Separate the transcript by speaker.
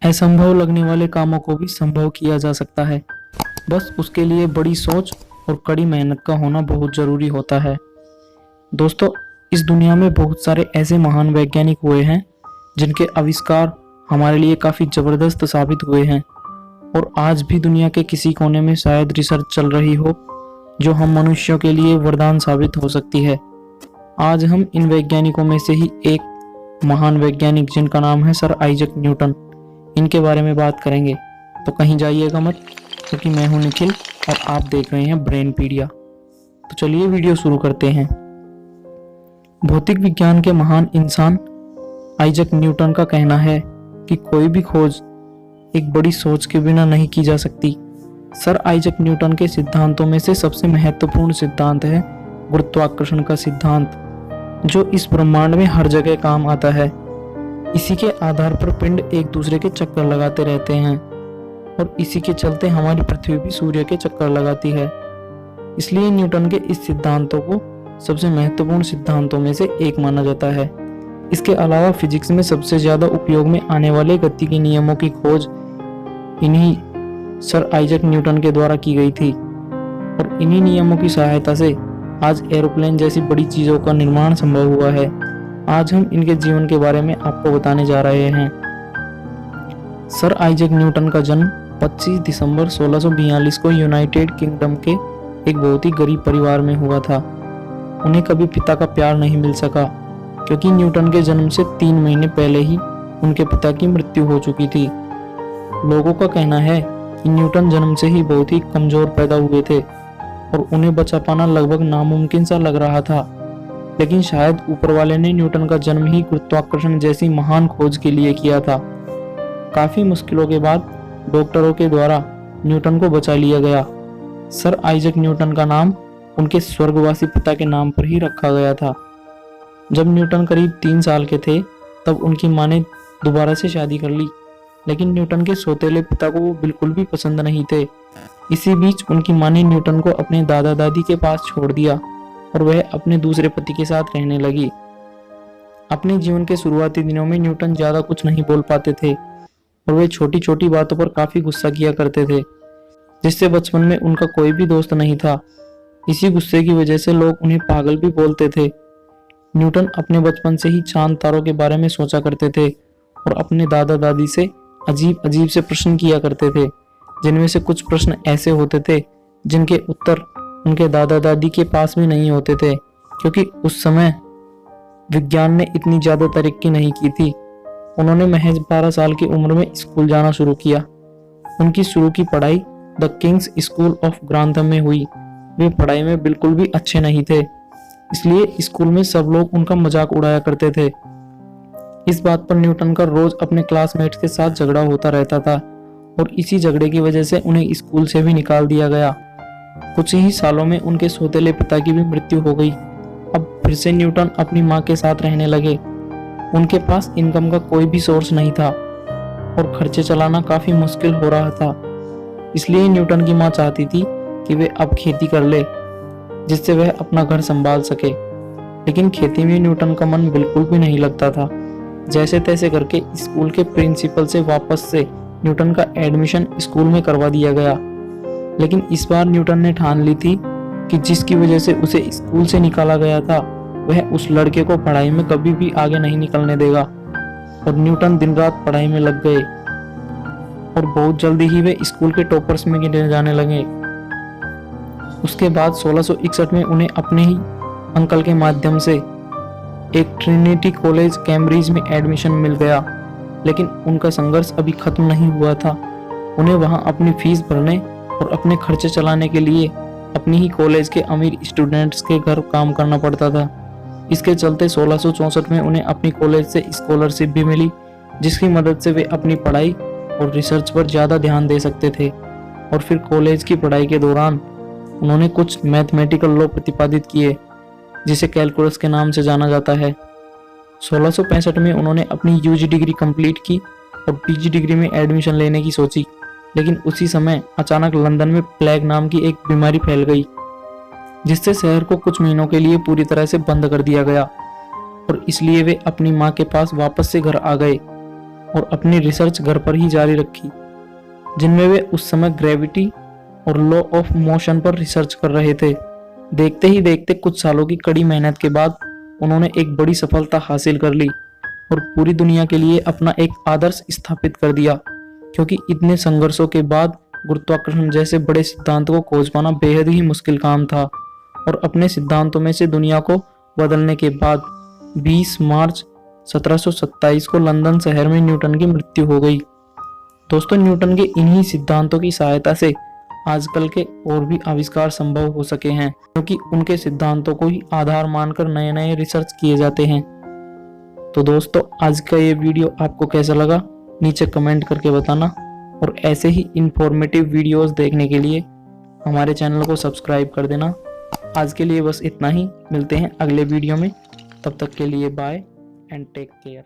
Speaker 1: असंभव लगने वाले कामों को भी संभव किया जा सकता है। बस उसके लिए बड़ी सोच और कड़ी मेहनत का होना बहुत ज़रूरी होता है। दोस्तों, इस दुनिया में बहुत सारे ऐसे महान वैज्ञानिक हुए हैं जिनके आविष्कार हमारे लिए काफ़ी ज़बरदस्त साबित हुए हैं और आज भी दुनिया के किसी कोने में शायद रिसर्च चल रही हो जो हम मनुष्यों के लिए वरदान साबित हो सकती है। आज हम इन वैज्ञानिकों में से ही एक महान वैज्ञानिक जिनका नाम है सर आइजैक न्यूटन, इनके बारे में बात करेंगे। तो कहीं जाइएगा मत, क्योंकि मैं हूं निखिल और आप देख रहे हैं ब्रेनपीडिया। तो चलिए वीडियो शुरू करते हैं। भौतिक विज्ञान के महान इंसान आइजैक न्यूटन का कहना है कि कोई भी खोज एक बड़ी सोच के बिना नहीं की जा सकती। सर आइजैक न्यूटन के सिद्धांतों में से सबसे महत्वपूर्ण सिद्धांत है गुरुत्वाकर्षण का सिद्धांत, जो इस ब्रह्मांड में हर जगह काम आता है। इसी के आधार पर पिंड एक दूसरे के चक्कर लगाते रहते हैं और इसी के चलते हमारी पृथ्वी भी सूर्य के चक्कर लगाती है। इसलिए न्यूटन के इस सिद्धांतों को सबसे महत्वपूर्ण सिद्धांतों में से एक माना जाता है। इसके अलावा फिजिक्स में सबसे ज्यादा उपयोग में आने वाले गति के नियमों की खोज इन्हीं सर आइजैक न्यूटन के द्वारा की गई थी और इन्हीं नियमों की सहायता से आज एरोप्लेन जैसी बड़ी चीजों का निर्माण संभव हुआ है। आज हम इनके जीवन के बारे में आपको बताने जा रहे हैं। सर आइजैक न्यूटन का जन्म 25 दिसंबर 1642 को यूनाइटेड किंगडम के एक बहुत ही गरीब परिवार में हुआ था। उन्हें कभी पिता का प्यार नहीं मिल सका, क्योंकि न्यूटन के जन्म से 3 महीने पहले ही उनके पिता की मृत्यु हो चुकी थी। लोगों का कहना है कि न्यूटन जन्म से ही बहुत ही कमजोर पैदा हुए थे और उन्हें बचा पाना लगभग नामुमकिन सा लग रहा था। लेकिन शायद ऊपर वाले ने न्यूटन का जन्म ही गुरुत्वाकर्षण जैसी महान खोज के लिए किया था। काफी मुश्किलों के बाद डॉक्टरों के द्वारा न्यूटन को बचा लिया गया। सर आइजैक न्यूटन का नाम उनके स्वर्गवासी पिता के नाम पर ही रखा गया था। जब न्यूटन करीब 3 साल के थे तब उनकी मां ने दोबारा से शादी कर ली, लेकिन न्यूटन के सौतेले पिता को वो बिल्कुल भी पसंद नहीं थे। इसी बीच उनकी मां ने न्यूटन को अपने दादा दादी के पास छोड़ दिया और वह अपने दूसरे पति के साथ रहने लगी। अपने जीवन के शुरुआती दिनों में न्यूटन ज्यादा कुछ नहीं बोल पाते थे और वे छोटी छोटी बातों पर काफी गुस्सा किया करते थे, जिससे बचपन में उनका कोई भी दोस्त नहीं था। इसी गुस्से की वजह से लोग उन्हें पागल भी बोलते थे। न्यूटन अपने बचपन से ही चांद तारों के बारे में सोचा करते थे और अपने दादा दादी से अजीब अजीब से प्रश्न किया करते थे, जिनमें से कुछ प्रश्न ऐसे होते थे जिनके उत्तर उनके दादा दादी के पास भी नहीं होते थे, क्योंकि उस समय विज्ञान ने इतनी ज्यादा तरक्की नहीं की थी। उन्होंने महज 12 साल की उम्र में स्कूल जाना शुरू किया। उनकी शुरू की पढ़ाई the Kings school of Grantham में हुई। वे पढ़ाई में बिल्कुल भी अच्छे नहीं थे, इसलिए स्कूल में सब लोग उनका मजाक उड़ाया करते थे। इस बात पर न्यूटन का रोज अपने क्लासमेट्स के साथ झगड़ा होता रहता था और इसी झगड़े की वजह से उन्हें स्कूल से भी निकाल दिया गया। कुछ ही सालों में उनके सौतेले पिता की भी मृत्यु हो गई। अब फिर से न्यूटन अपनी मां के साथ रहने लगे। उनके पास इनकम का कोई भी सोर्स नहीं था और खर्चे चलाना काफी मुश्किल हो रहा था। इसलिए न्यूटन की मां चाहती थी कि वे अब खेती कर ले, जिससे वह अपना घर संभाल सके। लेकिन खेती में न्यूटन का मन बिल्कुल भी नहीं लगता था। जैसे तैसे करके स्कूल के प्रिंसिपल से वापस से न्यूटन का एडमिशन स्कूल में करवा दिया गया। लेकिन इस बार न्यूटन ने ठान ली थी कि जिसकी वजह से उसे स्कूल से निकाला गया था, वह उस लड़के को पढ़ाई में कभी भी आगे नहीं निकलने देगा। और न्यूटन दिन रात पढ़ाई में लग गए और बहुत जल्दी ही वे स्कूल के टॉपर्स में गिने जाने लगे। उसके बाद 1661 में उन्हें अपने ही अंकल के माध्यम से एक ट्रिनिटी कॉलेज कैम्ब्रिज में एडमिशन मिल गया। लेकिन उनका संघर्ष अभी खत्म नहीं हुआ था। उन्हें वहां अपनी फीस भरने और अपने खर्चे चलाने के लिए अपनी ही कॉलेज के अमीर स्टूडेंट्स के घर काम करना पड़ता था। इसके चलते 1664 में उन्हें अपनी कॉलेज से स्कॉलरशिप भी मिली, जिसकी मदद से वे अपनी पढ़ाई और रिसर्च पर ज़्यादा ध्यान दे सकते थे। और फिर कॉलेज की पढ़ाई के दौरान उन्होंने कुछ मैथमेटिकल लॉ प्रतिपादित किए, जिसे कैलकुलस के नाम से जाना जाता है। 1665 में उन्होंने अपनी यूजी डिग्री कंप्लीट की और पीजी डिग्री में एडमिशन लेने की सोची। लेकिन उसी समय अचानक लंदन में प्लेग नाम की एक बीमारी फैल गई, जिससे शहर को कुछ महीनों के लिए पूरी तरह से बंद कर दिया गया और इसलिए वे अपनी मां के पास वापस से घर आ गए। और अपनी रिसर्च घर पर ही जारी रखी, जिनमें वे उस समय ग्रेविटी और लॉ ऑफ मोशन पर रिसर्च कर रहे थे। देखते ही देखते कुछ सालों की कड़ी मेहनत के बाद उन्होंने एक बड़ी सफलता हासिल कर ली और पूरी दुनिया के लिए अपना एक आदर्श स्थापित कर दिया, क्योंकि इतने संघर्षों के बाद गुरुत्वाकर्षण जैसे बड़े सिद्धांत को खोज पाना बेहद ही मुश्किल काम था। और अपने सिद्धांतों में से दुनिया को बदलने के बाद 20 मार्च 1727 को लंदन शहर में न्यूटन की मृत्यु हो गई। दोस्तों, न्यूटन के इन्हीं सिद्धांतों की सहायता से आजकल के और भी आविष्कार संभव हो सके हैं, क्योंकि उनके सिद्धांतों को ही आधार मानकर नए नए रिसर्च किए जाते हैं। तो दोस्तों, आज का ये वीडियो आपको कैसा लगा नीचे कमेंट करके बताना, और ऐसे ही इंफॉर्मेटिव वीडियोस देखने के लिए हमारे चैनल को सब्सक्राइब कर देना। आज के लिए बस इतना ही, मिलते हैं अगले वीडियो में। तब तक के लिए बाय एंड टेक केयर।